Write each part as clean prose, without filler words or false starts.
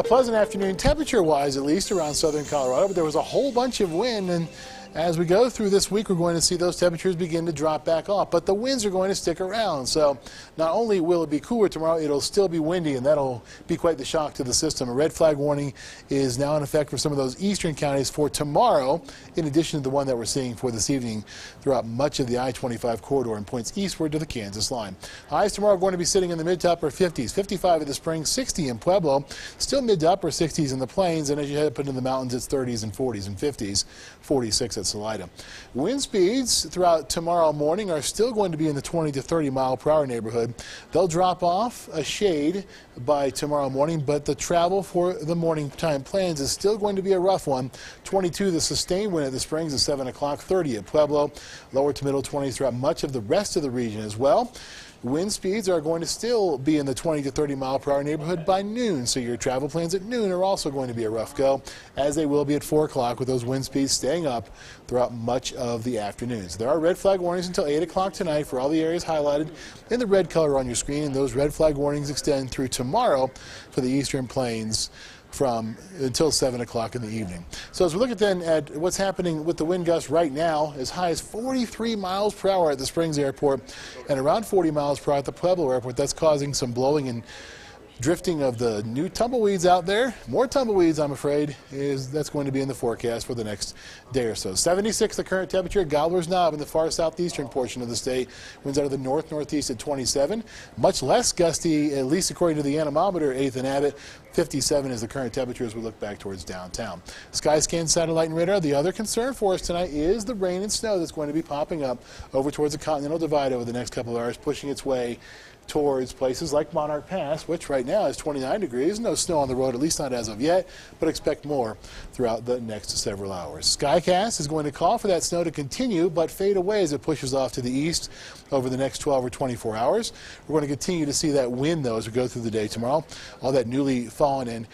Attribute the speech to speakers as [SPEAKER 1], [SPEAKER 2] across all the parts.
[SPEAKER 1] a pleasant afternoon temperature-wise, at least around southern Colorado, but there was a whole bunch of wind, and as we go through this week, we're going to see those temperatures begin to drop back off. But the winds are going to stick around, so not only will it be cooler tomorrow, it'll still be windy, and that'll be quite the shock to the system. A red flag warning is now in effect for some of those eastern counties for tomorrow, in addition to the one that we're seeing for this evening throughout much of the I-25 corridor and points eastward to the Kansas line. Highs tomorrow are going to be sitting in the mid to upper 50s, 55 at the Springs, 60 in Pueblo, still mid to upper 60s in the plains, and as you head up into the mountains, it's 30s and 40s and 50s, 46 at Salida. Wind speeds throughout tomorrow morning are still going to be in the 20 to 30 mile per hour neighborhood. They'll drop off a shade by tomorrow morning, but the travel for the morning time plans is still going to be a rough one. 22 the sustained wind at the Springs at 7 o'clock, 30 at Pueblo, lower to middle 20s throughout much of the rest of the region as well. Wind speeds are going to still be in the 20 to 30 mile per hour neighborhood by noon, so your travel plans at noon are also going to be a rough go, as they will be at 4 o'clock, with those wind speeds staying up throughout much of the afternoons. There are red flag warnings until 8 o'clock tonight for all the areas highlighted in the red color on your screen, and those red flag warnings extend through tomorrow for the eastern plains from until 7 o'clock in the evening. So as we look at what's happening with the wind gusts right now, as high as 43 miles per hour at the Springs Airport and around 40 miles per hour at the Pueblo Airport. That's causing some blowing and drifting of the new tumbleweeds out there. More tumbleweeds, I'm afraid, that's going to be in the forecast for the next day or so. 76 the current temperature at Gobbler's Knob in the far southeastern portion of the state. Winds out of the north-northeast at 27. Much less gusty, at least according to the anemometer, 8th and Abbott. 57 is the current temperature as we look back towards downtown. Skyscan satellite and radar. The other concern for us tonight is the rain and snow that's going to be popping up over towards the Continental Divide over the next couple of hours, pushing its way towards places like Monarch Pass, which right now is 29 degrees. No snow on the road, at least not as of yet, but expect more throughout the next several hours. Skycast is going to call for that snow to continue but fade away as it pushes off to the east over the next 12 or 24 hours. We're going to continue to see that wind, though, as we go through the day tomorrow. All that newly fallen and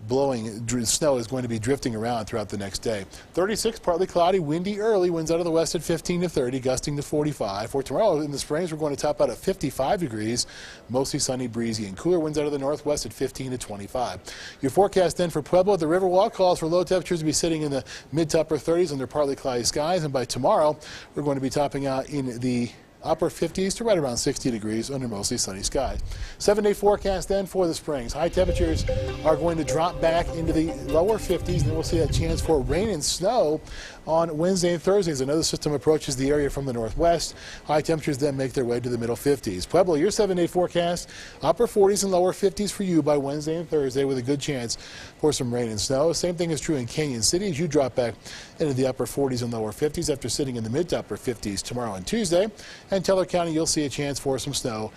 [SPEAKER 1] blowing snow is going to be drifting around throughout the next day. 36, partly cloudy, windy early, winds out of the west at 15 to 30, gusting to 45. For tomorrow in the Springs, we're going to top out at 55 degrees, mostly sunny, breezy, and cooler. Winds out of the northwest at 15 to 25. Your forecast then for Pueblo at the Riverwalk calls for low temperatures to be sitting in the mid to upper 30s under partly cloudy skies, and by tomorrow, we're going to be topping out in the upper 50s to right around 60 degrees under mostly sunny skies. 7-day forecast then for the Springs. High temperatures are going to drop back into the lower 50s, and then we'll see that chance for rain and snow on Wednesday and Thursday as another system approaches the area from the northwest. High temperatures then make their way to the middle 50s. Pueblo, your 7-day forecast, upper 40s and lower 50s for you by Wednesday and Thursday with a good chance for some rain and snow. Same thing is true in Canyon City as you drop back into the upper 40s and lower 50s after sitting in the mid to upper 50s tomorrow and Tuesday. And Teller County, you'll see a chance for some snow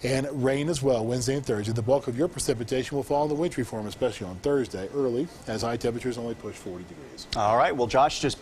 [SPEAKER 1] and rain as well Wednesday and Thursday. The bulk of your precipitation will fall in the wintry form, especially on Thursday early, as high temperatures only push 40 degrees.
[SPEAKER 2] All right, well, Josh just